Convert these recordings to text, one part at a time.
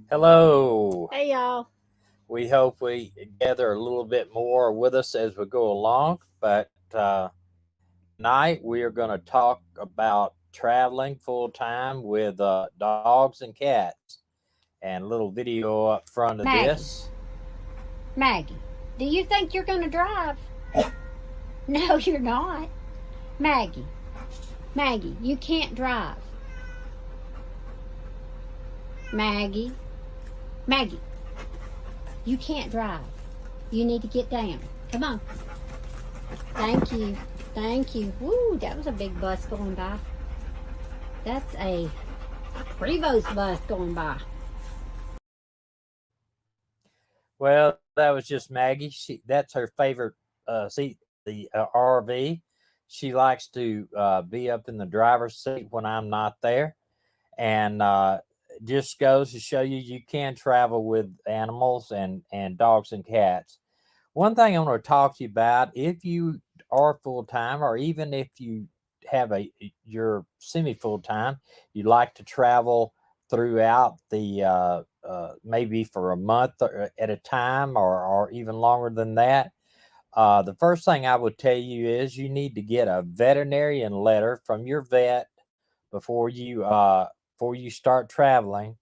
Hello. Hey y'all. We hope we gather a little bit more with us as we go along. But tonight we are going to talk about traveling full time with dogs and cats. And a little video up front of Maggie. this. Maggie. Do you think you're going to drive? No, you're not. Maggie. Maggie, you can't drive. Maggie. Maggie. You can't drive. You need to get down. Come on. Thank you. Thank you. Woo, that was a big bus going by. That's a Prevost bus going by. Well, that was just Maggie. That's her favorite seat, the RV. She likes to be up in the driver's seat when I'm not there. And just goes to show you can travel with animals and dogs and cats. One thing I want to talk to you about, if you are full time, or even if you have you're semi full time, you like to travel throughout the maybe for a month at a time, or even longer than that. The first thing I would tell you is you need to get a veterinarian letter from your vet before you start traveling,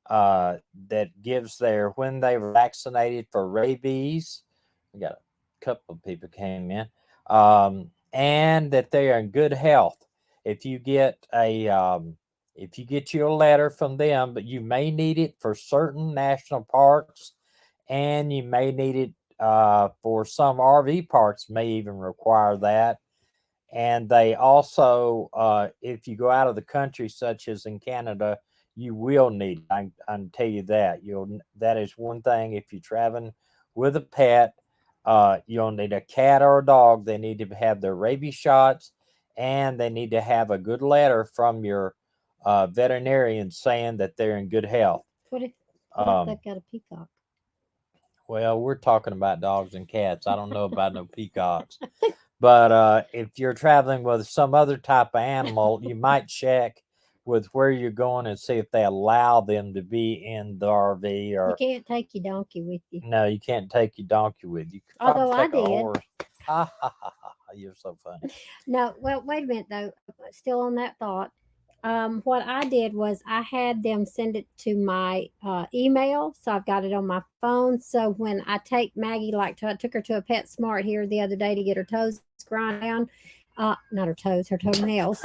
that gives their when they were vaccinated for rabies. We got a couple of people came in, and that they are in good health. If you get if you get you a letter from them, but you may need it for certain national parks, and you may need it for some RV parks. May even require that. And they also, if you go out of the country, such as in Canada, you will need it. I can tell you that. That is one thing. If you're traveling with a pet, you'll need a cat or a dog. They need to have their rabies shots, and they need to have a good letter from your veterinarian saying that they're in good health. What if they've got a peacock? Well, we're talking about dogs and cats. I don't know about no peacocks. But if you're traveling with some other type of animal, you might check with where you're going and see if they allow them to be in the RV. You Or can't take your donkey with you. no, you can't take your donkey with you. You could probably Although I take a did. horse. Ha ha ha ha! You're so funny. No, well, wait a minute though. Still on that thought. What I did was I had them send it to my email, so I've got it on my phone. So when I take Maggie, I took her to a Pet Smart here the other day to get her toes ground down. Not her toes, her toenails.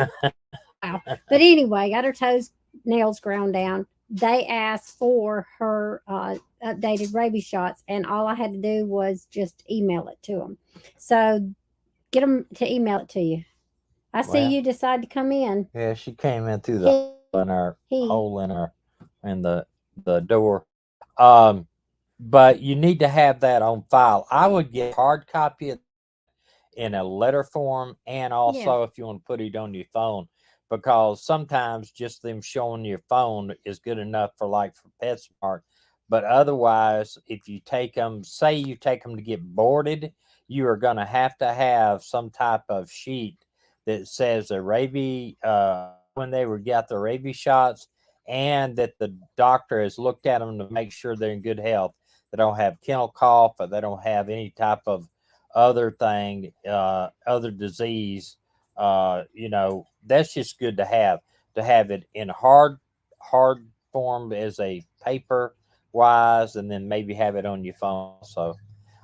Wow. But anyway, got her toes nails ground down. They asked for her updated rabies shots, and all I had to do was just email it to them. So get them to email it to you. I see Well, you decide to come in. yeah, she came in through the hole in our in the door. Um, but you need to have that on file. I would get a hard copy of in a letter form, and Yeah. also if you want to put it on your phone, because sometimes just them showing your phone is good enough for for PetSmart. But otherwise, if you take them, say you take them to get boarded, you are going to have some type of sheet that says the rabies, when they were got the rabies shots, and that the doctor has looked at them to make sure they're in good health. They don't have kennel cough, or they don't have any type of other disease. That's just good to have it in hard form as a paper wise, and then maybe have it on your phone. So,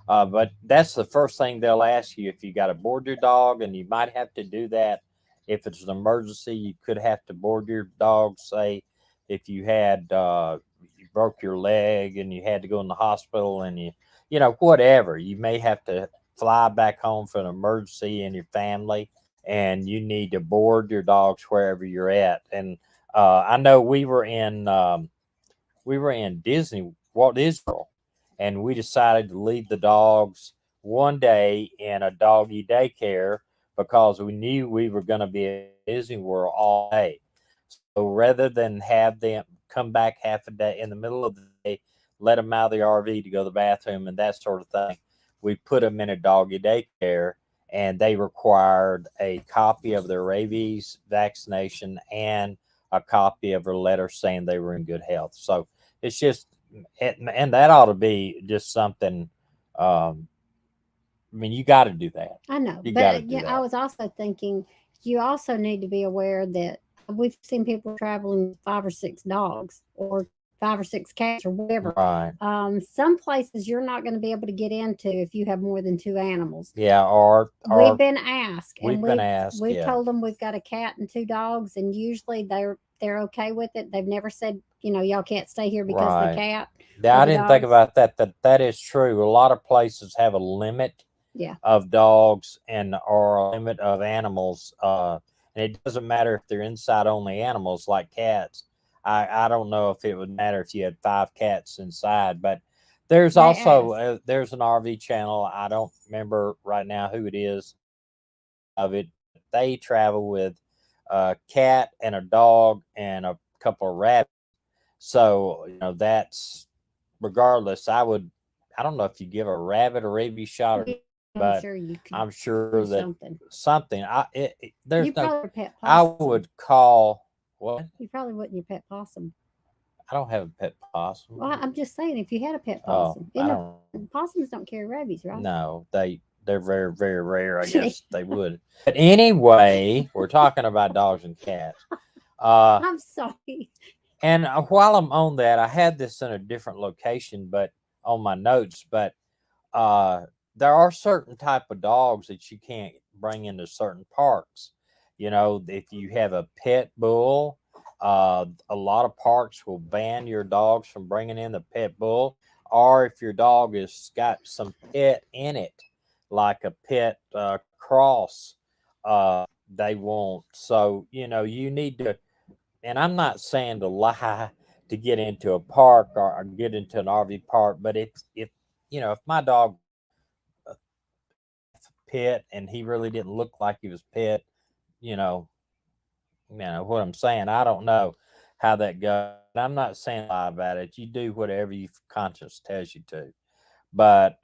but that's the first thing they'll ask you if you got to board your dog, and you might have to do that if it's an emergency. You could have to board your dog. Say if you had you broke your leg and you had to go in the hospital, and whatever, you may have to fly back home for an emergency in your family, and you need to board your dogs wherever you're at. And I know we were in Walt Disney World, and we decided to leave the dogs one day in a doggy daycare because we knew we were going to be at Disney World all day. So rather than have them come back half a day in the middle of the day, let them out of the RV to go to the bathroom and that sort of thing, we put them in a doggy daycare, and they required a copy of their rabies vaccination and a copy of their letter saying they were in good health. So It's just, and that ought to be just something. Um, I mean, you got to do that. I know, You got to but do yeah, I that. was also thinking you also need to be aware that we've seen people traveling with 5 or 6 dogs or 5 or 6 cats or whatever. Right. Some places you're not going to be able to get into if you have more than 2 animals. Yeah. We've Or been asked, and we've been asked. we've Yeah. told them we've got a cat and 2 dogs, and usually they're okay with it. They've never said, y'all can't stay here because of the Right. cat Yeah, or I the didn't think dogs. about that. That is true. A lot of places have a limit Yeah, of dogs and or a limit of animals. And it doesn't matter if they're inside only animals like cats. I don't know if it would matter if you had 5 cats inside, but there's they also asked. there's an RV channel. I don't remember right now who it is of it. They travel with a cat and a dog and a couple of rabbits. So that's regardless. I don't know if you give a rabbit a rabies shot or Yeah, not, I'm but sure you could I'm sure do that something. something. There's You no. probably a pet I possum. would call what? You probably wouldn't your pet possum. I don't have a pet Well, possum. I'm just saying, if you had a pet Oh, possum, I don't. possums don't carry rabies, right? No, they're very very rare. I guess they would. But anyway, we're talking about dogs and cats. Uh, I'm sorry. and while I'm on that, I had this in a different location, but on my notes, but uh, there are certain type of dogs that you can't bring into certain parks. If you have a pet bull, a lot of parks will ban your dogs from bringing in the pet bull, or if your dog has got some pet in it, like a pet cross, they won't. So you need to. And I'm not saying to lie to get into a park or get into an RV park, but if my dog pet and he really didn't look like he was pet, you know, what I'm saying. I don't know how that goes. I'm not saying lie about it. You do whatever your conscience tells you to. But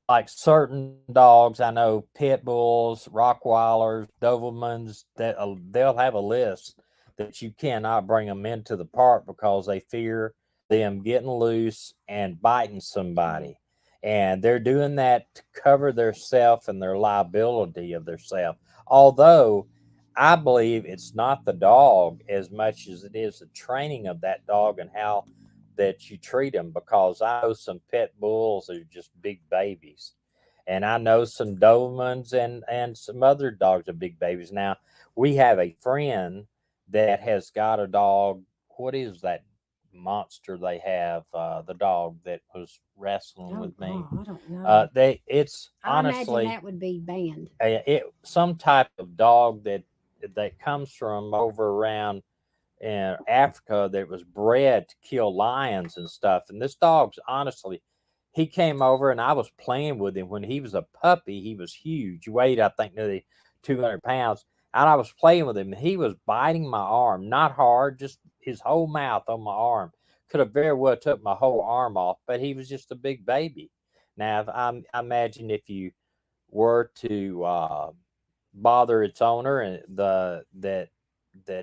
like certain dogs, I know pit bulls, Rottweilers, Dobermans, that they'll have a list that you cannot bring them into the park because they fear them getting loose and biting somebody. And they're doing that to cover their self and their liability of their self. Although I believe it's not the dog as much as it is the training of that dog and how that you treat them, because I know some pit bulls that are just big babies, and I know some Dobermans and some other dogs are big babies. Now we have a friend that has got a dog. What is that monster they have? The dog that was wrestling Oh with me. God, I don't know. It's I imagine honestly that would be banned. some type of dog that comes from over around in Africa that was bred to kill lions and stuff. And this dog's honestly, he came over and I was playing with him when he was a puppy. He was huge. He weighed, I think, nearly 200 pounds. And I was playing with him. And he was biting my arm, not hard, just his whole mouth on my arm. Could have very well took my whole arm off, but he was just a big baby. Now, I imagine if you were to bother its owner and that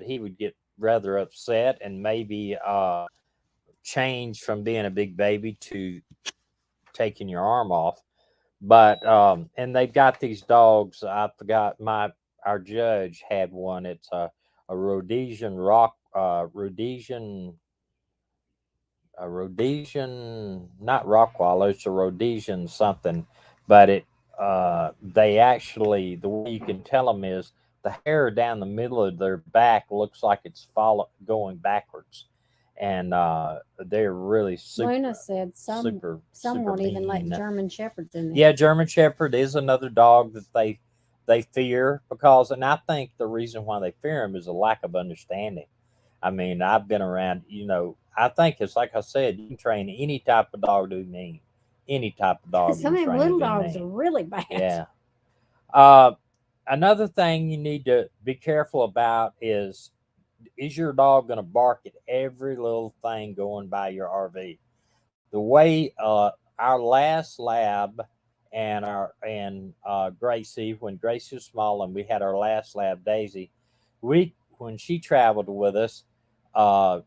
he would get rather upset and maybe change from being a big baby to taking your arm off. But and they've got these dogs. I forgot our judge had one. It's a Rhodesian not Rockwallow, it's a Rhodesian something, but they actually, the way you can tell them is the hair down the middle of their back looks like it's going backwards, and they're really Luna super, said super, some super won't even let mean. German shepherds in there. Yeah, German Shepherd is another dog that they fear because, and I think the reason why they fear him is a lack of understanding. I mean, I've been around, I think it's like I said, you can train any type of dog to be mean. Any type of dog you Some can of them train to little be dogs are mean. really bad. Yeah. Uh, Another thing you need to be careful about is your dog going to bark at every little thing going by your RV? The way our last lab and Gracie, when Gracie was small and we had our last lab Daisy, we when she traveled with us,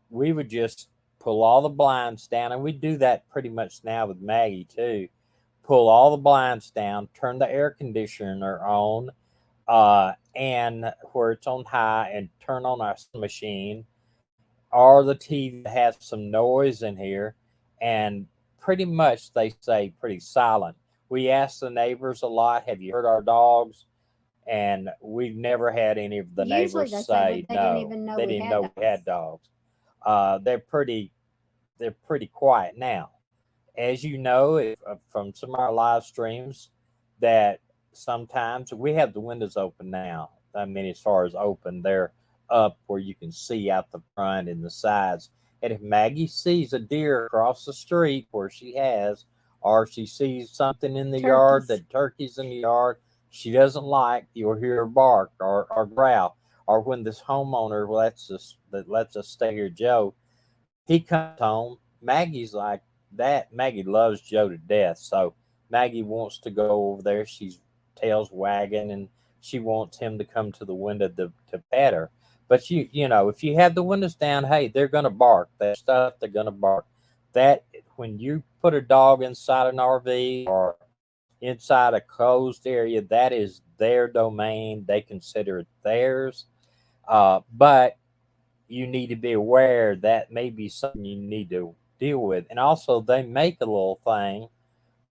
we would just pull all the blinds down, and we do that pretty much now with Maggie too. Pull all the blinds down, turn the air conditioner on, and where it's on high, and turn on our machine or the TV that has some noise in here, and pretty much they stay pretty silent. We ask the neighbors a lot, "Have you heard our dogs?" And we've never had any of the Usually neighbors they say say they didn't no. even know They we didn't had know we had dogs. dogs. They're pretty quiet now. As you know, from some of our live streams, that sometimes we have the windows open now. I mean, as far as open, they're up where you can see out the front and the sides. And if Maggie sees a deer across the street where she has, or she sees something in the yard, Turkeys. that turkeys in the yard she doesn't like, you'll hear her bark or growl. Or when this homeowner lets us stay here, Joe, he comes home. Maggie's like that. Maggie loves Joe to death. So Maggie wants to go over there. She's tails wagging, and she wants him to come to the window to pet her. But if you have the windows down, hey, they're gonna bark. That stuff, they're gonna bark. That when you put a dog inside an RV or inside a closed area, that is their domain. They consider it theirs. But you need to be aware that may be something you need to deal with. And also, they make a little thing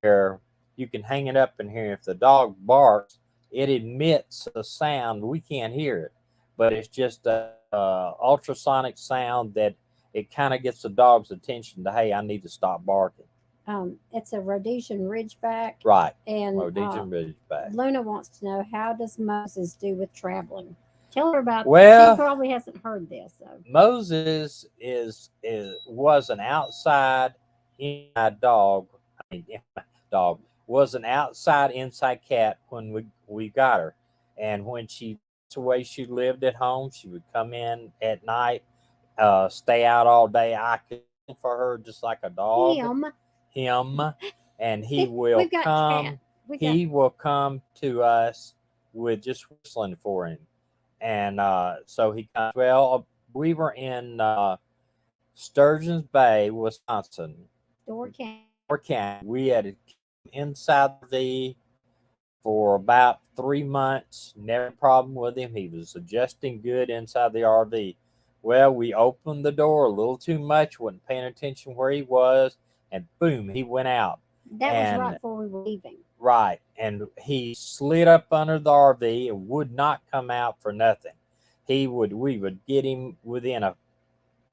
where you can hang it up in here. If the dog barks, it emits a sound. We can't hear it, but it's just a ultrasonic sound that it kind of gets the dog's attention to, hey, I need to stop barking. It's a Rhodesian Ridgeback, Right. and Rhodesian Ridgeback. Luna wants to know, how does Moses do with traveling? Tell her about. She Well, probably hasn't heard this. So Moses was an outside inside dog. I mean, dog was an outside inside cat when we got her, and when she that's the way she lived at home. She would come in at night, stay out all day. I could clean for her just like a dog. him, Him, and he will we've got cat. come. We got. He will come to us with just whistling for him, and so he comes. Well, we were in Sturgeon's Bay, Wisconsin, Door can. or County. We had it inside the for about 3 months. Never a problem with him. He was adjusting good inside the RV. Well, we opened the door a little too much, wasn't paying attention where he was, and boom, he went out. That was right And before we were leaving. right, and he slid up under the RV and would not come out for nothing. We would get him within a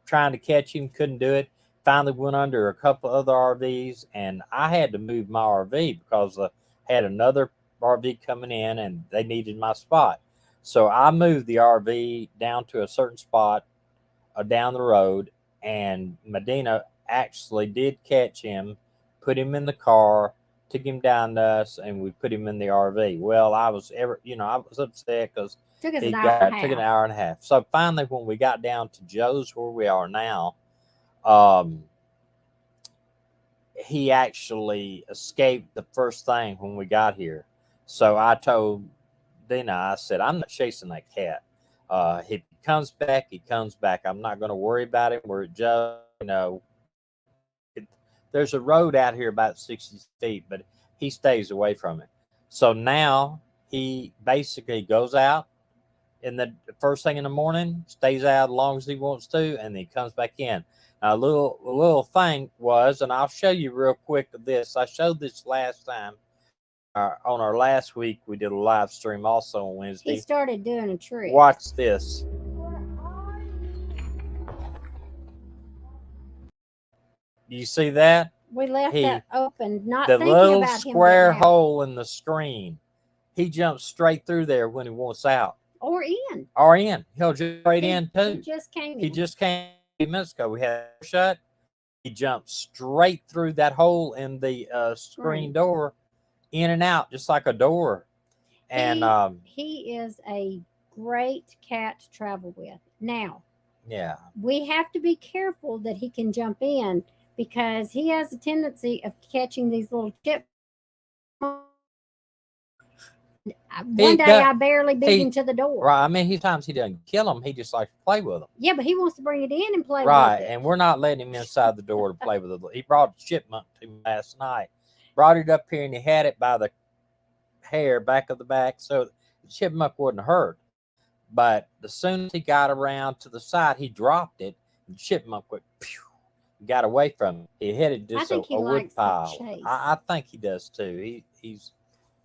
trying to catch him, couldn't do it. Finally went under a couple other RVs, and I had to move my RV because I had another RV coming in, and they needed my spot. So I moved the RV down to a certain spot down the road, and Meddena actually did catch him, put him in the car, took him down to us, and we put him in the RV. Well, I was upset because Took us he an hour and a took an half. hour and a half. So finally, when we got down to Joe's, where we are now, um, he actually escaped the first thing when we got here. So I told Dina, I said, I'm not chasing that cat. If he comes back, he comes back. I'm not going to worry about him. We're at Joe, it, there's a road out here about 60 feet, but he stays away from it. So now he basically goes out in the first thing in the morning, stays out as long as he wants to, and then he comes back in. Now, a little thing was, and I'll show you real quick of this. I showed this last time. On our last week, we did a live stream also on Wednesday. He started doing a trick. Watch this. You see that? We left that open, not the thinking little about him square getting out. hole in the screen. He jumps straight through there when he wants out. Or in. Or in. He'll jump straight in too. He just came in. He just came a few minutes ago. We had it shut. He jumped straight through that hole in the screen door, in and out, just like a door. And he is a great cat to travel with. Now, yeah, we have to be careful that he can jump in, because he has a tendency of catching these little chips. One day I barely beat him to the door. Right. I mean, sometimes he doesn't kill them. He just likes to play with them. Yeah, but he wants to bring it in and play with it. Right. And we're not letting him inside the door to play with it. He brought a chipmunk to me last night. Brought it up here and he had it by the hair, back of the back. So the chipmunk wouldn't hurt. But as soon as he got around to the side, he dropped it. And the chipmunk went, pew, got away from him. He hit it just a wood pile. I think he does too.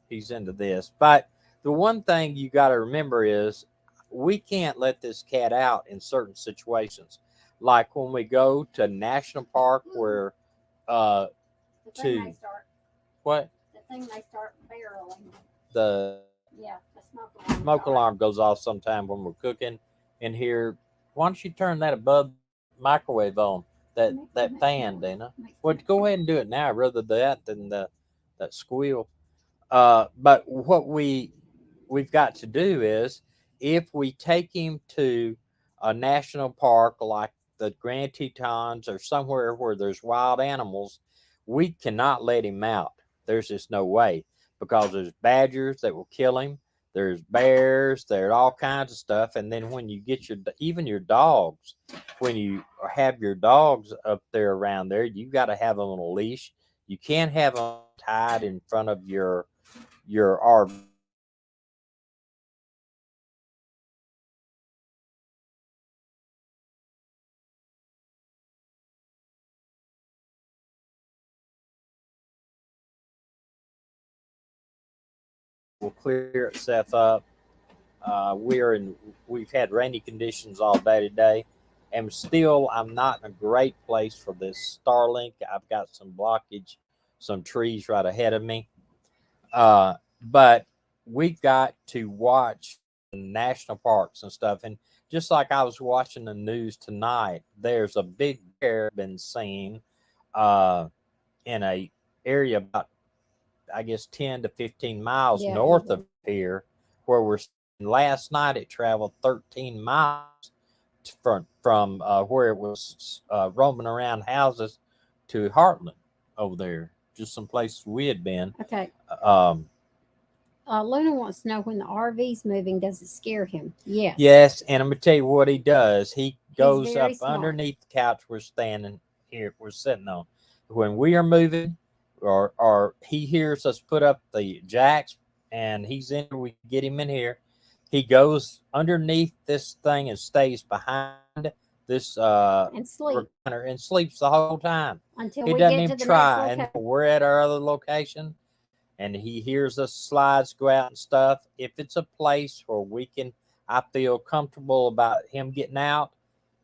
He's into this. But the one thing you got to remember is we can't let this cat out in certain situations. Like when we go to national park where what? The thing they start barreling. The smoke alarm goes off sometime when we're cooking in here. Why don't you turn that above microwave on? That fan, Dana. Well, go ahead and do it now rather that than that squeal. But what we've got to do is if we take him to a national park like the Grand Tetons or somewhere where there's wild animals, we cannot let him out. There's just no way, because there's badgers that will kill him. There's bears, there's all kinds of stuff. And then when you get even your dogs, when you have your dogs up there around there, you got to have them on a leash. You can't have them tied in front of your RV. Will clear itself up. We've had rainy conditions all day today, and still I'm not in a great place for this Starlink. I've got some blockage, some trees right ahead of me. But we've got to watch national parks and stuff. And just like I was watching the news tonight, there's a big bear been seen in a area about, I guess, 10 to 15 miles north of here, where we're last night. It traveled 13 miles from where it was roaming around houses to Heartland over there, just some places we had been. Okay. Luna wants to know, when the RV's moving, does it scare him? Yes. Yes, and I'm gonna tell you what he does. He goes up underneath the couch we're sitting on. When we are moving, or he hears us put up the jacks and he's in, we get him in here. He goes underneath this thing and stays behind this and sleeps the whole time. Until he we doesn't get even to the try. And we're at our other location, and he hears us slides go out and stuff. If it's a place where I feel comfortable about him getting out,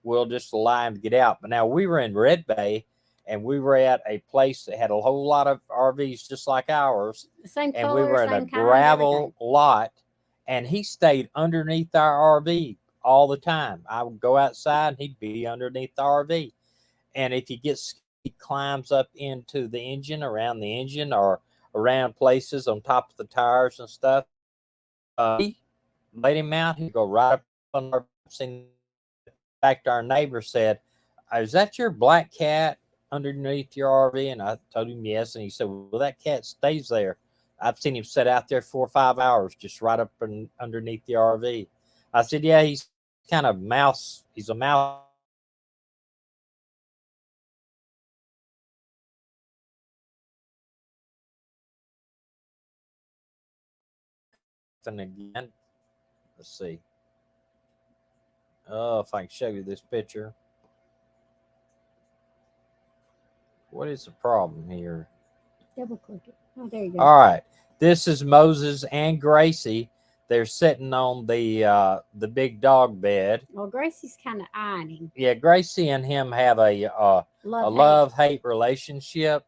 we'll just allow him to get out. But now we were in Red Bay, and we were at a place that had a whole lot of RVs just like ours. The same color, and we were in a kind, gravel lot, and he stayed underneath our RV all the time. I would go outside and he'd be underneath the RV. And if he climbs up into the engine, around the engine, or around places on top of the tires and stuff. He let him out. He'd go right up on our scene. In fact, our neighbor said, "Is that your black cat underneath your RV?" And I told him yes. And he said, "Well, that cat stays there. I've seen him sit out there 4 or 5 hours, just right up underneath the RV." I said, "Yeah, he's kind of mouse. He's a mouse." And again, let's see. Oh, if I can show you this picture. What is the problem here? Double click it. Oh, there you go. All right. This is Moses and Gracie. They're sitting on the big dog bed. Well, Gracie's kind of eyeing him. Yeah, Gracie and him have a love-hate relationship.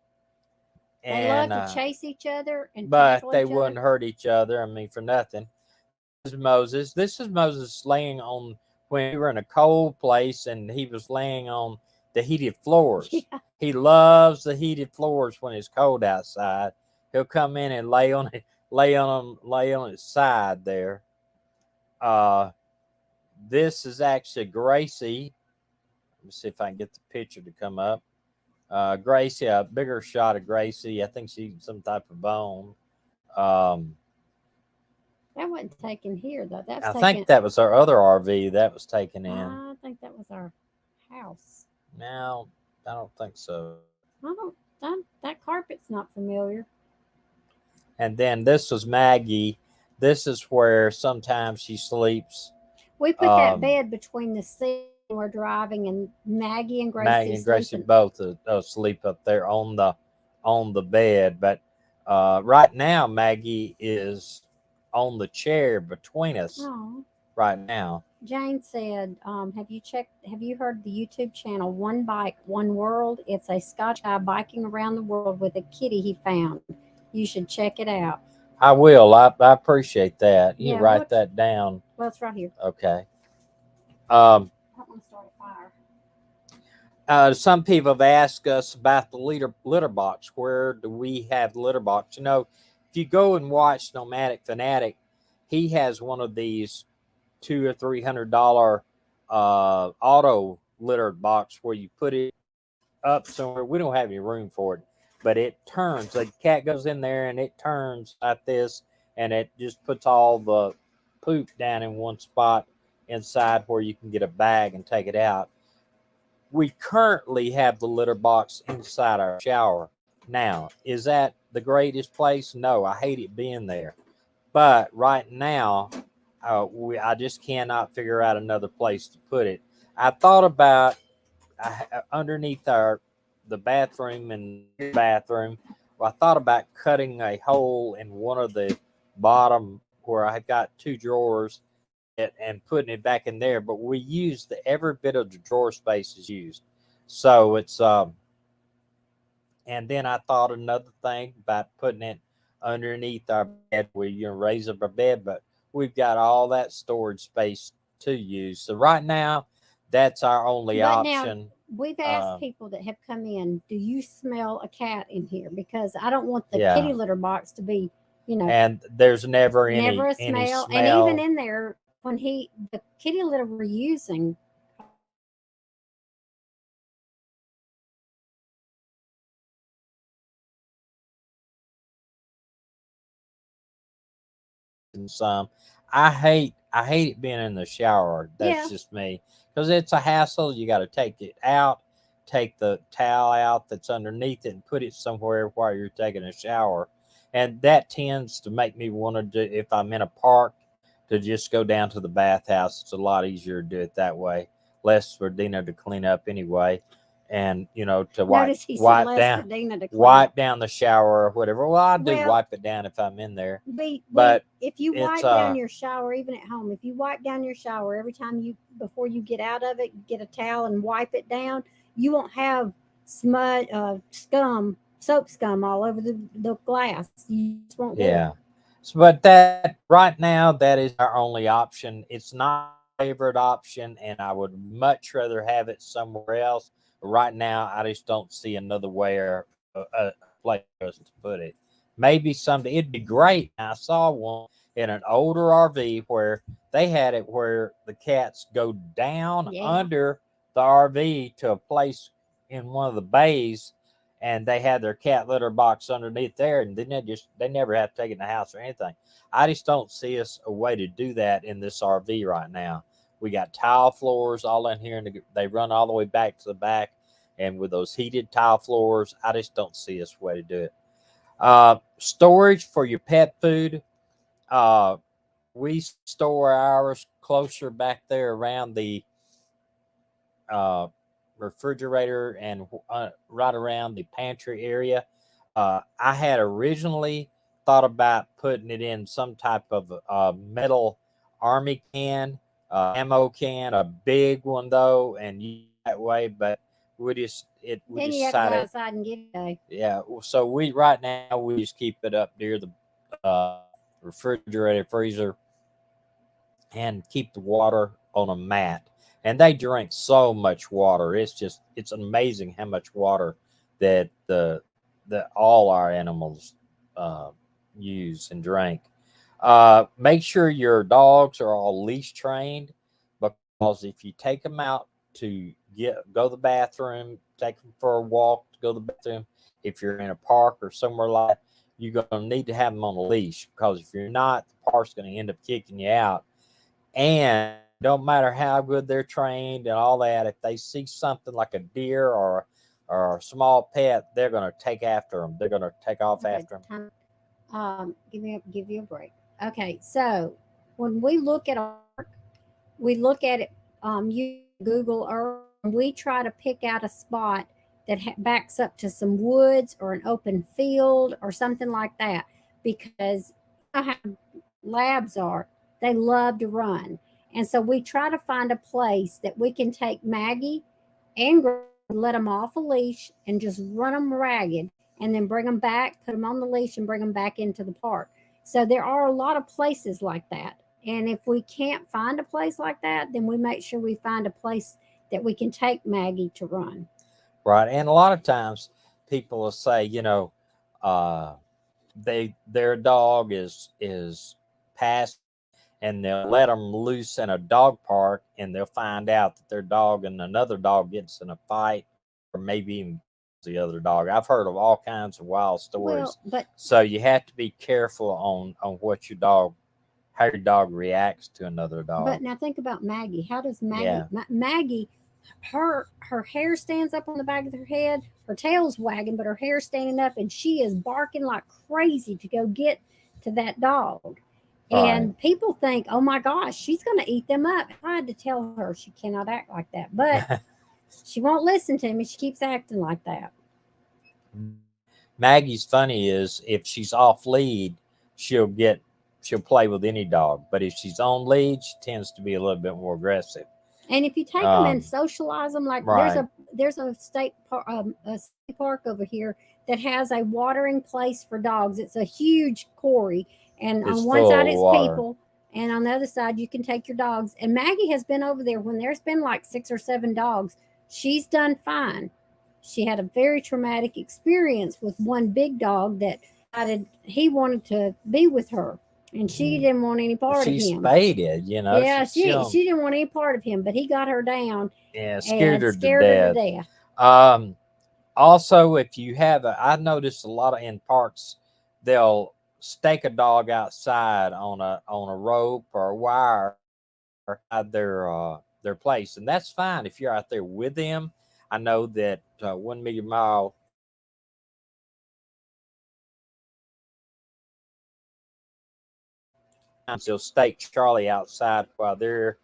They love to chase each other but they wouldn't hurt each other. I mean, for nothing. This is Moses laying on, when we were in a cold place and he was laying on the heated floors. Yeah. He loves the heated floors when it's cold outside. He'll come in and lay on his side there. This is actually Gracie. Let me see if I can get the picture to come up. Gracie, a bigger shot of Gracie. I think she's some type of bone. That wasn't taken here though. That's I taken. think that was our other RV that was taken in. I think that was our house. No, I don't think so. I don't. That carpet's not familiar. And then this was Maggie. This is where sometimes she sleeps. We put that Um, bed between the seat when we're driving, and Maggie and Maggie Gracie and Gracie sleeping. both sleep up there on the bed. But right now, Maggie is on the chair between us. Oh, Right now, Jane said, "Have you checked? Have you heard the YouTube channel One Bike, One World? It's a Scotch guy biking around the world with a kitty he found. You should check it out." I will. I appreciate that. You Yeah, write what? that down. Well, it's right here. Okay. I don't want to start a fire. Some people have asked us about the litter box. Where do we have the litter box? You know, if you go and watch Nomadic Fanatic, he has one of these $200 or $300 auto litter box where you put it up somewhere. We don't have any room for it, but it turns. The cat goes in there and it turns like this, and it just puts all the poop down in one spot inside where you can get a bag and take it out. We currently have the litter box inside our shower. Now, is that the greatest place? No, I hate it being there. But right now, I just cannot figure out another place to put it. I thought about underneath the bathroom and the bathroom. Well, I thought about cutting a hole in one of the bottom where I got two drawers and putting it back in there. But we used every bit of the drawer space is used, so it's And then I thought another thing about putting it underneath our bed where you can raise up our bed, but we've got all that storage space to use. So right now, that's our only But now option. we've asked people that have come in, "Do you smell a cat in here?" Because I don't want the Yeah, kitty litter box to be, you know, and there's never never a any smell. And even smell. in there, when the kitty litter we're using, And some. I hate it being in the shower. That's yeah, just me because it's a hassle. You got to take it out, take the towel out that's underneath it, and put it somewhere while you're taking a shower. And that tends to make me want to do if I'm in a park to just go down to the bathhouse. It's a lot easier to do it that way, less for Dina to clean up anyway, and to notice he said less for Dina to clean up. wipe down the shower or whatever. Well, I do Well, wipe it down if I'm in there, we but if you it's wipe down your shower, even at home, if you wipe down your shower every time you before you get out of it, get a towel and wipe it down, you won't have smut, soap scum all over the glass. You just won't do it. yeah. So, but that right now, that is our only option. It's not my favorite option, and I would much rather have it somewhere else. Right now, I just don't see another way or a place for us to put it. Maybe someday it'd be great. I saw one in an older RV where they had it where the cats go down Yeah. under the RV to a place in one of the bays, and they had their cat litter box underneath there, and then they never have to take it in the house or anything. I just don't see us a way to do that in this RV right now. We got tile floors all in here, and they run all the way back to the back, and with those heated tile floors, I just don't see us a way to do it. Storage for your pet food. Uh, we store ours closer back there around the uh, refrigerator and right around the pantry area. I had originally thought about putting it in some type of metal army can, ammo can, a big one though, and use it that way. But we Then you have to go decided, outside and get it. yeah. So we right now we just keep it up near the refrigerator freezer and keep the water on a mat. And they drink so much water. It's amazing how much water that the all our animals uh, use and drink. Make sure your dogs are all leash trained, because if you take them out to go to the bathroom, take them for a walk to go to the bathroom, if you're in a park or somewhere like that, you're going to need to have them on a leash, because if you're not, the park's going to end up kicking you out. And don't matter how good they're trained and all that, if they see something like a deer or a small pet, they're going to take after them. They're going to take off after them. Give you a break. Okay, so when we look at a park, we look at it using Google Earth, and we try to pick out a spot that backs up to some woods or an open field or something like that, because you know how labs are, they love to run. And so we try to find a place that we can take Maggie and let them off a leash and just run them ragged, and then bring them back, put them on the leash, and bring them back into the park. So there are a lot of places like that. And if we can't find a place like that, then we make sure we find a place that we can take Maggie to run. Right. And a lot of times people will say, uh, their dog is past, and they'll let them loose in a dog park, and they'll find out that their dog and another dog gets in a fight, or maybe even the other dog. I've heard of all kinds of wild stories. So you have to be careful on what how your dog reacts to another dog. But now think about Maggie. How does Maggie? Yeah. Maggie, her hair stands up on the back of her head. Her tail's wagging, but her hair's standing up, and she is barking like crazy to go get to that dog. And people think, oh my gosh, she's going to eat them up. I tried to tell her she cannot act like that, but she won't listen to me. She keeps acting like that. Maggie's funny is if she's off lead, she'll play with any dog. But if she's on lead, she tends to be a little bit more aggressive. And if you take them and socialize them, like there's a state park over here that has a watering place for dogs. It's a huge quarry. And on one side it's people, and on the other side you can take your dogs. And Maggie has been over there when there's been like 6 or 7 dogs. She's done fine. She had a very traumatic experience with one big dog that he wanted to be with her, and she didn't want any part of him. She spaded, Yeah, she didn't want any part of him, but he got her down. Yeah, scared her to death. Also, if you have I noticed a lot in parks, they'll stake a dog outside on a rope or a wire at their place, and that's fine if you're out there with them. I know that 1 Million Mile they'll stake Charlie outside while they're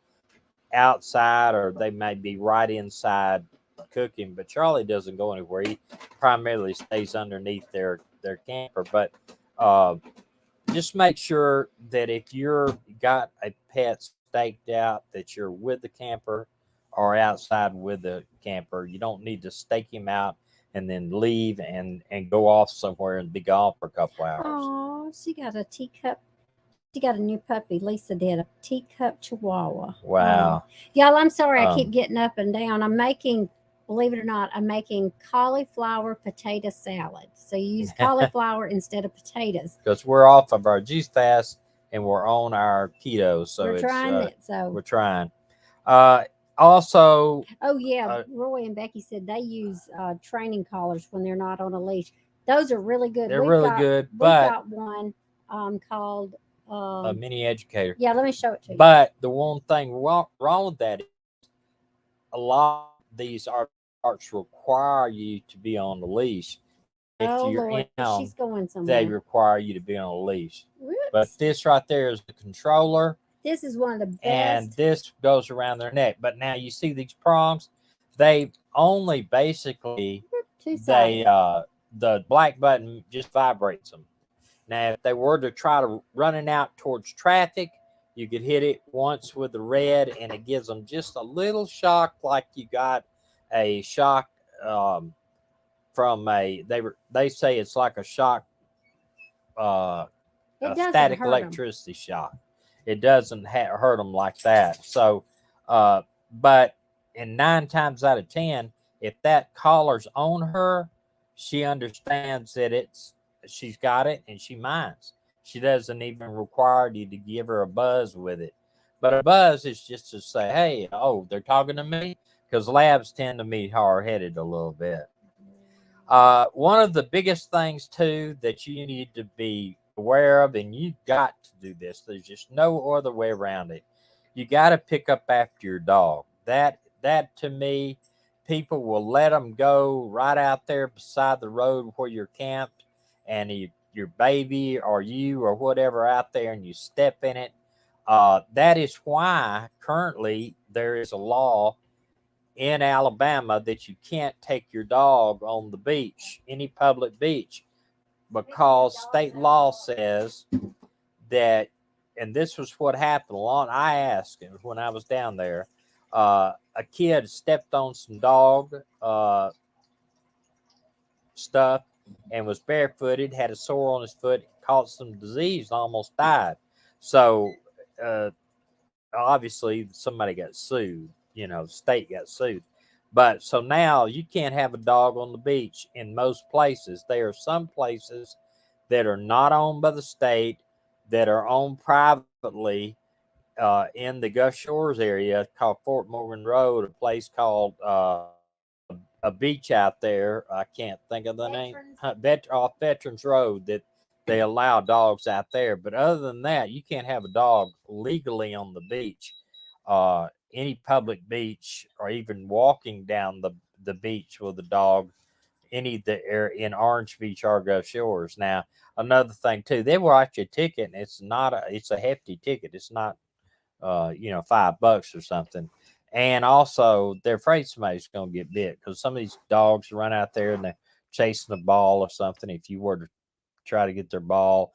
outside, or they may be right inside cooking, but Charlie doesn't go anywhere. He primarily stays underneath their camper. But just make sure that if you're got a pet staked out, that you're with the camper or outside with the camper. You don't need to stake him out and then leave and go off somewhere and be gone for a couple hours. Oh, she got a teacup. She got a new puppy. Lisa did, a teacup Chihuahua. Wow. Y'all, I'm sorry I keep getting up and down. I'm making, believe it or not, I'm making cauliflower potato salad. So you use cauliflower instead of potatoes. Because we're off of our juice fast and we're on our keto. So we're trying it. So we're trying. Also. Oh, yeah. Roy and Becky said they use training collars when they're not on a leash. Those are really good. They're really good. But we've got one called a mini educator. Yeah, let me show it to you. But the one thing wrong with that is a lot of these parks require you to be on the leash. If you're Lord, she's going somewhere. They require you to be on a leash. Whoops. But this right there is the controller. This is one of the best. And this goes around their neck. But now you see these prongs, they only basically the black button just vibrates them. Now, if they were to try to running out towards traffic, you could hit it once with the red, and it gives them just a little shock, like you got a shock from a. They say it's like a shock, a static electricity shock. It doesn't hurt them like that. So, but in 9 times out of 10, if that collar's on her, she understands that she's got it and she minds. She doesn't even require you to give her a buzz with it. But a buzz is just to say, hey, they're talking to me, because labs tend to be hard-headed a little bit. One of the biggest things too that you need to be aware of, and you got to do this. There's just no other way around it. You got to pick up after your dog. That to me, people will let them go right out there beside the road where you're camped, and your baby or you or whatever out there, and you step in it. That is why currently there is a law in Alabama that you can't take your dog on the beach, any public beach, because state law says that, and this was what happened. I asked him when I was down there. A kid stepped on some dog stuff and was barefooted, had a sore on his foot, caught some disease, and almost died. So uh, obviously somebody got sued. The state got sued. But so now you can't have a dog on the beach in most places. There are some places that are not owned by the state, that are owned privately, in the Gulf Shores area called Fort Morgan Road, a place called a beach out there. I can't think of the name. Off Veterans Road, that they allow dogs out there. But other than that, you can't have a dog legally on the beach, any public beach, or even walking down the beach with a dog. Any that are in Orange Beach or Gulf Shores. Now, another thing too, they will write you a ticket, and it's a hefty ticket. It's not $5 or something. And also, they're afraid somebody's going to get bit, because some of these dogs run out there and they're chasing the ball or something. If you were to try to get their ball,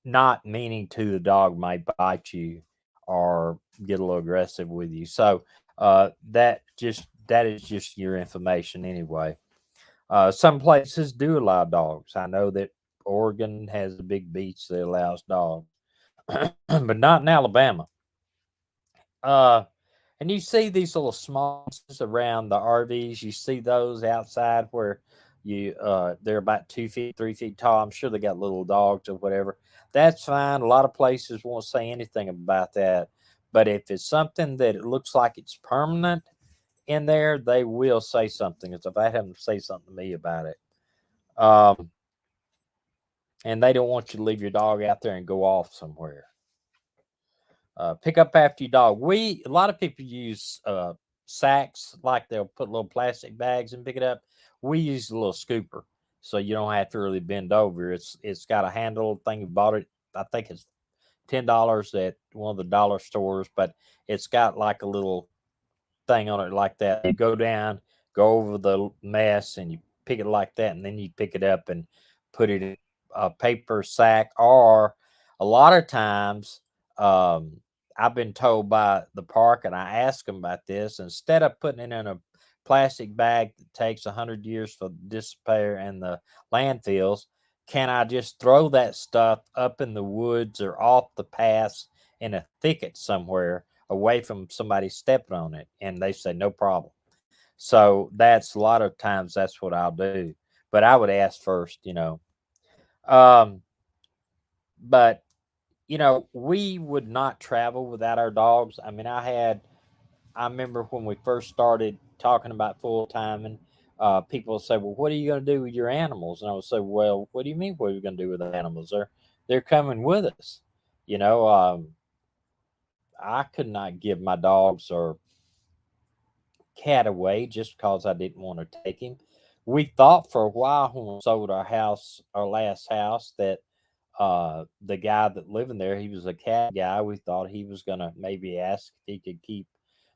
not meaning to, the dog might bite you or get a little aggressive with you. So that is just your information anyway. Some places do allow dogs. I know that Oregon has a big beach that allows dogs, but not in Alabama. Uh, and you see these little small around the RVs. You see those outside where they're about 2 feet, 3 feet tall. I'm sure they got little dogs or whatever. That's fine. A lot of places won't say anything about that. But if it's something that it looks like it's permanent in there, they will say something. It's if I have them say something to me about it. Um, and they don't want you to leave your dog out there and go off somewhere. Pick up after your dog. A lot of people use sacks, like they'll put little plastic bags and pick it up. We use a little scooper, so you don't have to really bend over. It's got a handle thing. You bought it, I think it's $10 at one of the dollar stores, but it's got like a little thing on it like that. You go down, go over the mess, and you pick it like that, and then you pick it up and put it in a paper sack. Or a lot of times, um, I've been told by the park, and I asked them about this. Instead of putting it in a plastic bag that takes 100 years for disappear in the landfills, can I just throw that stuff up in the woods or off the paths in a thicket somewhere, away from somebody stepping on it? And they say no problem. So that's a lot of times that's what I'll do. But I would ask first. Um, but we would not travel without our dogs. I mean, I remember when we first started talking about full time, and people would say, "Well, what are you going to do with your animals?" And I would say, "Well, what do you mean? What are we going to do with the animals? They're coming with us." You know, I could not give my dogs or cat away just because I didn't want to take him. We thought for a while when we sold our last house, that the guy that lived in there, he was a cat guy. We thought he was gonna maybe ask if he could keep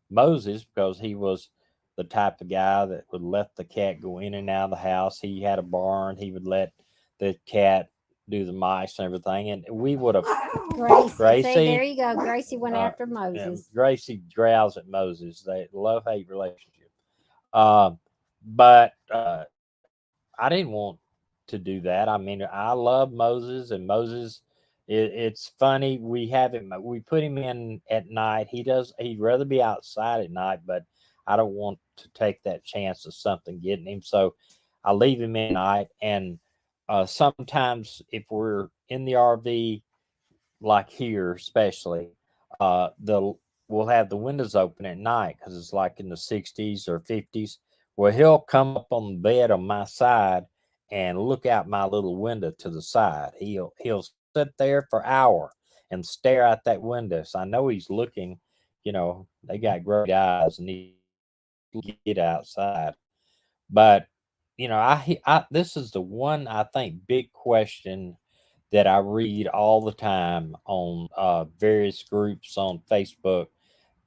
Moses, because he was the type of guy that would let the cat go in and out of the house. He had a barn. He would let the cat do the mice and everything, and we would have. Gracie. See, there Gracie, you go. Gracie went after yeah, Moses. Gracie growls at Moses. They love hate relationship. Um, but I didn't want to do that. I mean, I love Moses, and Moses. It's funny. We have him. We put him in at night. He'd rather be outside at night, but I don't want to take that chance of something getting him. So I leave him in at night. And sometimes if we're in the RV, like here, especially, the we'll have the windows open at night because it's like in the 60s or 50s. Well, he'll come up on the bed on my side, and look out my little window to the side. He'll sit there for hour and stare out that window. So I know he's looking. They got great eyes, and he get outside. But this is the one I think big question that I read all the time on various groups on Facebook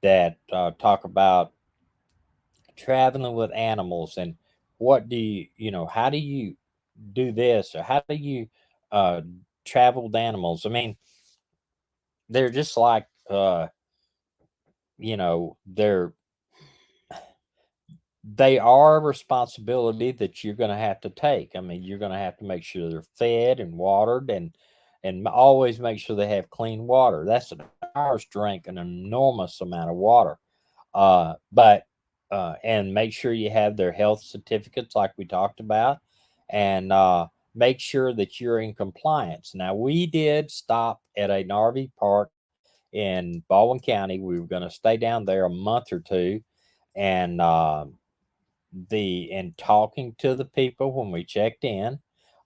that talk about traveling with animals, and what do how do you do this, or how do you uh, travel with animals? I mean, they're just like they're they are a responsibility that you're going to have to take. I mean, you're going to have to make sure they're fed and watered, and always make sure they have clean water. That's ours drink an enormous amount of water. But and make sure you have their health certificates like we talked about, and make sure that you're in compliance. Now, we did stop at an RV park in Baldwin County. We were going to stay down there a month or two, and talking to the people when we checked in,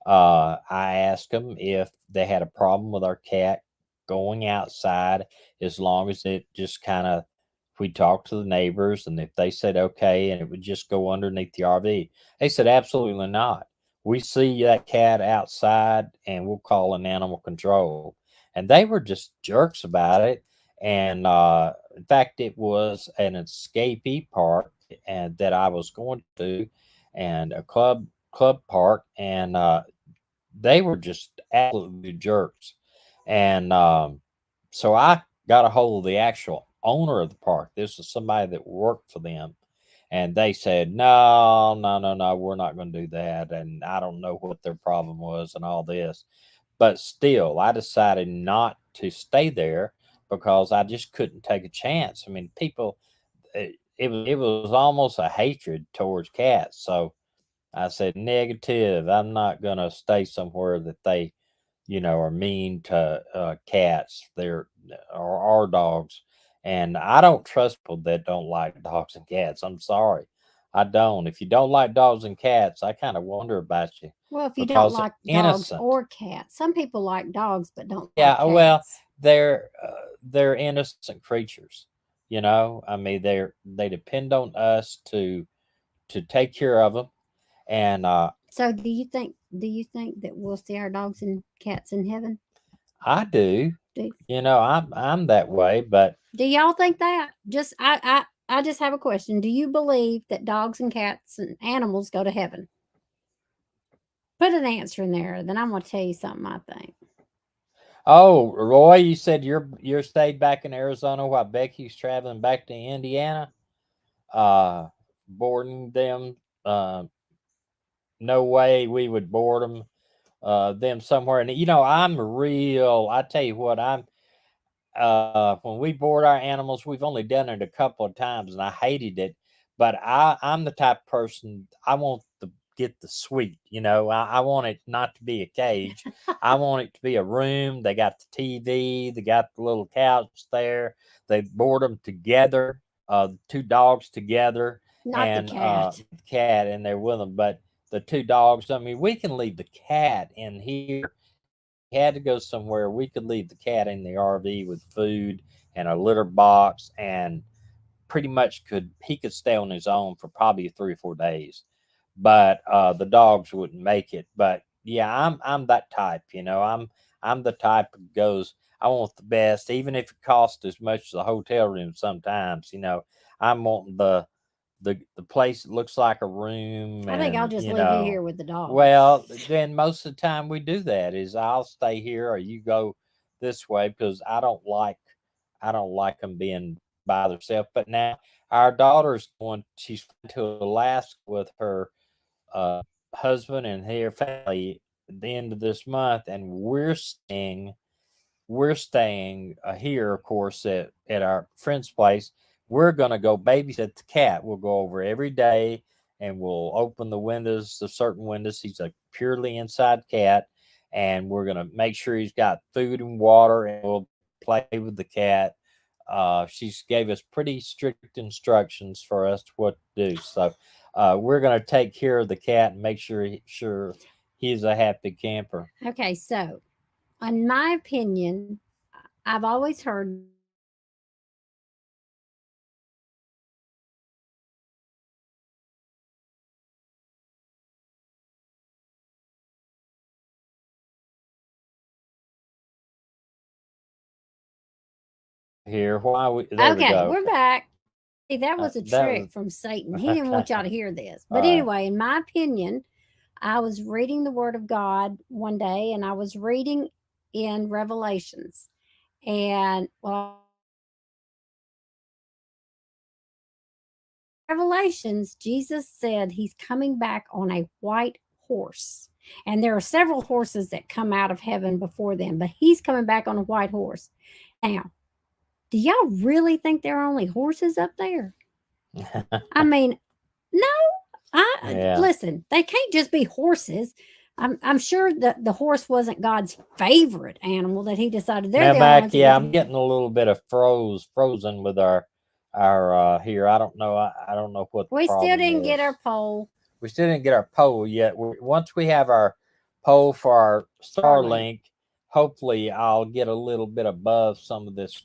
I asked them if they had a problem with our cat going outside, as long as it just kind of, we talked to the neighbors, and if they said okay, and it would just go underneath the RV. They said absolutely not. We see that cat outside, and we'll call an animal control. And they were just jerks about it. And in fact, it was an escapee park, and that I was going to, and a club park, and they were just absolutely jerks. And so I got a hold of the actual owner of the park. This is somebody that worked for them. And they said, no, no, no, no, we're not going to do that. And I don't know what their problem was and all this. But still, I decided not to stay there because I just couldn't take a chance. I mean, people, it was almost a hatred towards cats. So I said, negative. I'm not going to stay somewhere that they are mean to cats. They're or our dogs, and I don't trust people that don't like dogs and cats. I'm sorry, I don't. If you don't like dogs and cats, I kind of wonder about you, Well, if you don't because like they're dogs innocent. or cats, some people like dogs but don't like Yeah, well, cats. they're innocent creatures. I mean, they depend on us to take care of them, and So, do you think that we'll see our dogs and cats in heaven? I do. Do I'm that way, but Do y'all think that? I just have a question. Do you believe that dogs and cats and animals go to heaven? Put an answer in there, then I'm gonna tell you something I think. oh, Roy, you said you're stayed back in Arizona while Becky's traveling back to Indiana, uh, boarding them. No way we would board them somewhere. And I'm real. I tell you what, when we board our animals, we've only done it a couple of times, and I hated it. But I'm the type of person, I want to get the suite. I want it not to be a cage. I want it to be a room. They got the TV. They got the little couch there. They board them together. Two dogs together, Not the and cat. the cat in there with them. But the two dogs, I mean, we can leave the cat in here if we had to go somewhere. We could leave the cat in the RV with food and a litter box, and pretty much he could stay on his own for probably 3 or 4 days. But the dogs wouldn't make it. But yeah, I'm that type. I'm the type that goes, I want the best, even if it costs as much as the hotel room. Sometimes, I'm wanting the place that looks like a room, I think I'll and just leave you here with the well, dogs. then most of the time we do that is I'll stay here, or you go this way, because I don't like them being by themselves. But now our daughter's she's flying to Alaska with her uh husband and her family at the end of this month, and we're staying here, of course, at our friend's place. We're going to go babysit the cat. We'll go over every day, and we'll open the windows, the certain windows. He's a purely inside cat, and we're going to make sure he's got food and water, and we'll play with the cat. She's gave us pretty strict instructions for us what to do. So we're going to take care of the cat and make sure He's a happy camper. Okay, so in my opinion, I've always heard that Jesus Here, why we? There we Okay, go. we're back. See, that was a That trick was from Satan. He didn't okay. want y'all to hear this. All But right. anyway, in my opinion, I was reading the Word of God one day and I was reading in Revelations. And well, Revelations, Jesus said he's coming back on a white horse. And there are several horses that come out of heaven before them, but he's coming back on a white horse. Now, do y'all really think there are only horses up there? I mean, no, Yeah. listen, they can't just be horses. I'm sure that the horse wasn't God's favorite animal that he decided they're Now the only back, ones that yeah, get I'm getting a little bit of frozen with our here. I don't know. I don't know what the we still problem didn't get is. our poll. We still didn't get our poll yet. Once we have our poll for our Starlink, hopefully I'll get a little bit above some of this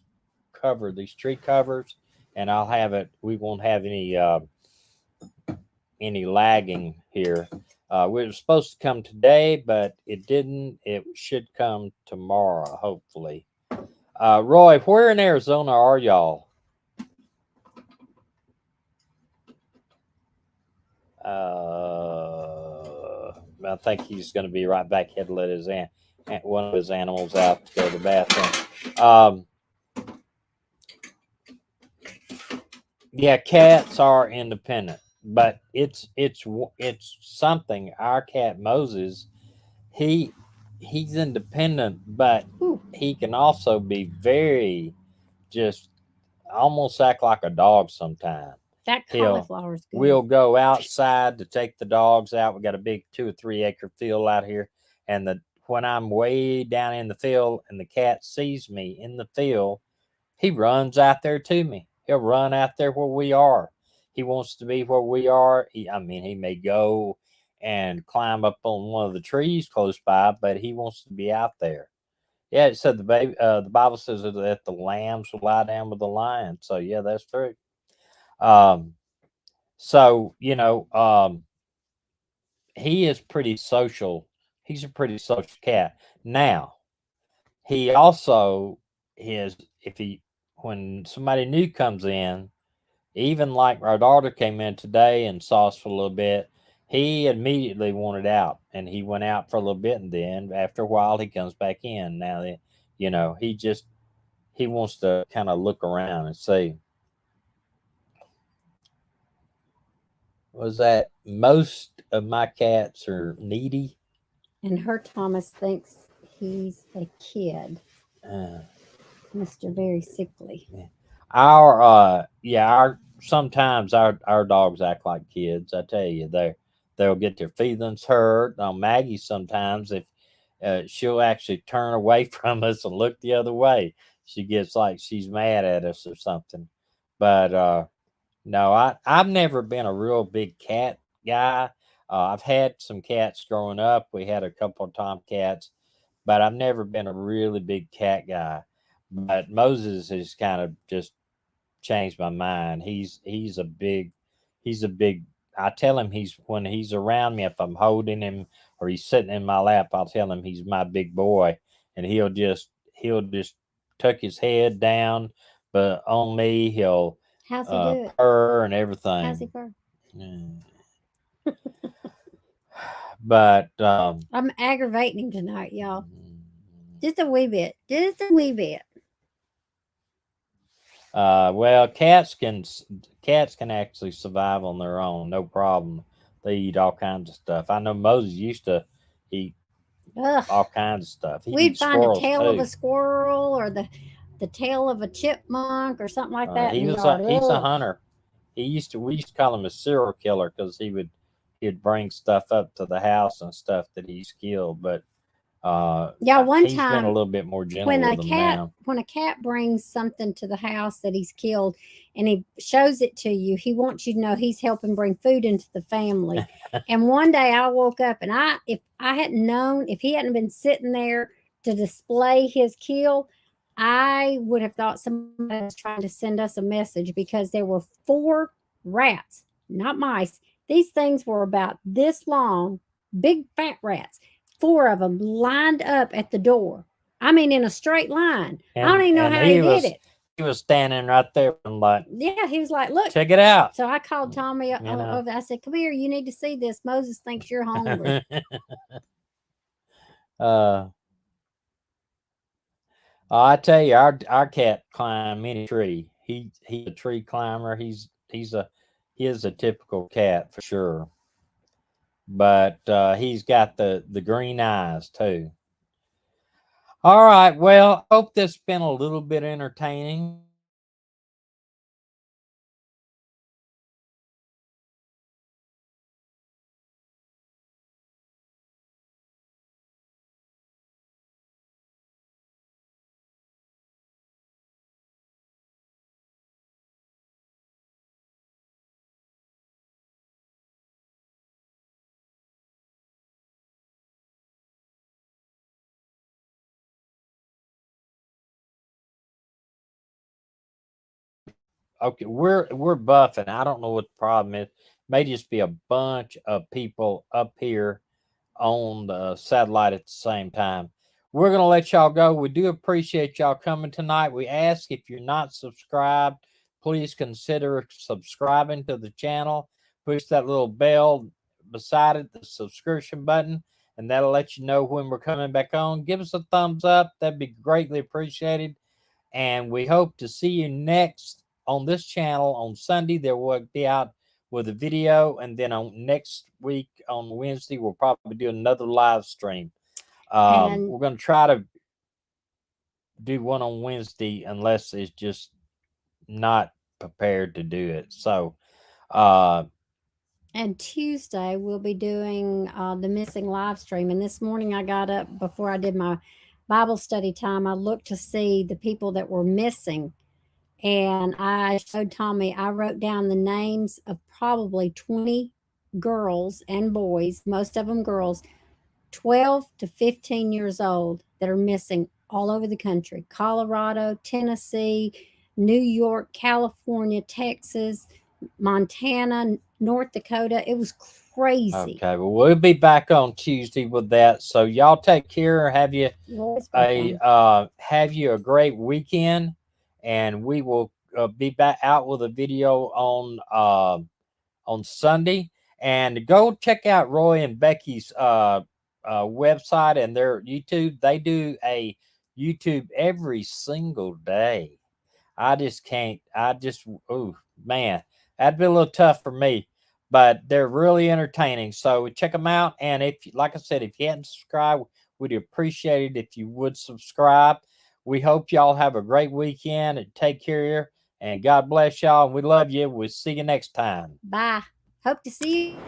cover, these tree covers, and I'll have it. We won't have any lagging here. We were supposed to come today, but it didn't. It should come tomorrow, hopefully. Roy, where in Arizona are y'all? I think he's going to be right back. He had to let one of his animals out to go to the bathroom. Yeah, cats are independent, but it's something. Our cat Moses, he he's independent, but he can also be very just almost act like a dog sometimes. That cauliflower is good. We'll go outside to take the dogs out. We got a big 2 or 3 acre field out here, and when I'm way down in the field and the cat sees me in the field, he runs out there to me. He'll run out there where we are. He wants to be where we are. He may go and climb up on one of the trees close by, but he wants to be out there. Yeah, it said the Bible says that the lambs will lie down with the lions. So yeah, that's true. Um, so he is pretty social. He's a pretty social cat. Now he also is if he when somebody new comes in, even like our daughter came in today and saw us for a little bit, he immediately wanted out, and he went out for a little bit, and then after a while he comes back in. Now he wants to kind of look around and see. Was that most of my cats are needy? And her Thomas thinks he's a kid. Uh, Mr. Very Sickly. our sometimes our dogs act like kids. I tell you, they'll get their feelings hurt. Maggie sometimes if she'll actually turn away from us and look the other way. She gets like she's mad at us or something. But no, I've never been a real big cat guy. I've had some cats growing up. We had a couple of tomcats, but I've never been a really big cat guy. But Moses has kind of just changed my mind. He's a big. I tell him he's when he's around me, if I'm holding him or he's sitting in my lap, I'll tell him he's my big boy, and he'll just tuck his head down, but on me he'll How's he do it? purr and How's he everything. purr? But I'm aggravating him tonight, y'all. Just a wee bit. Just a wee bit. well, cats can actually survive on their own, no problem. They eat all kinds of stuff. I know Moses used to eat Ugh. all kinds of stuff. He We'd eats find a squirrels tail of too. a squirrel or the tail of a chipmunk or something like that in He the was yard. he's a Ugh. hunter. We used to call him a serial killer because he'd bring stuff up to the house and stuff that he's killed. But Yeah, one he's been a time little bit more gentle with them now. when a cat brings something to the house that he's killed and he shows it to you, he wants you to know he's helping bring food into the family. And one day I woke up and if I hadn't known, if he hadn't been sitting there to display his kill, I would have thought somebody was trying to send us a message because there were 4 rats, not mice. These things were about this long, big fat rats. 4 of them lined up at the door. I mean, in a straight line. I don't even know how he did it. He was standing right there and like, yeah, he was like, look, check it out. So I called Tommy over. I said, come here, you need to see this. Moses thinks you're hungry. I tell you, our cat climbed any tree. He's a tree climber. He is a typical cat for sure. But he's got the green eyes too. All right. Well, I hope this has been a little bit entertaining. Okay, we're buffing. I don't know what the problem is. May just be a bunch of people up here on the satellite at the same time. We're going to let y'all go. We do appreciate y'all coming tonight. We ask if you're not subscribed, please consider subscribing to the channel. Push that little bell beside it, the subscription button, and that'll let you know when we're coming back on. Give us a thumbs up. That'd be greatly appreciated. And we hope to see you next on this channel on Sunday. There will be out with a video, and then on next week on Wednesday we'll probably do another live stream. We're going to try to do one on Wednesday unless it's just not prepared to do it. So and Tuesday we'll be doing the missing live stream. And this morning I got up before I did my Bible study time. I looked to see the people that were missing. And I showed Tommy, I wrote down the names of probably 20 girls and boys, most of them girls, 12 to 15 years old, that are missing all over the country: Colorado, Tennessee, New York, California, Texas, Montana, North Dakota. It was crazy. Okay, well, we'll be back on Tuesday with that. So y'all take care. Have you a great weekend, and we will be back out with a video on Sunday. And go check out Roy and Becky's website and their YouTube. They do a YouTube every single day. I just can't. Oh man, that'd be a little tough for me. But they're really entertaining. So check them out. And if, like I said, if you hadn't subscribed, we'd appreciate it if you would subscribe. We hope y'all have a great weekend and take care. And God bless y'all. And we love you. We'll see you next time. Bye. Hope to see you.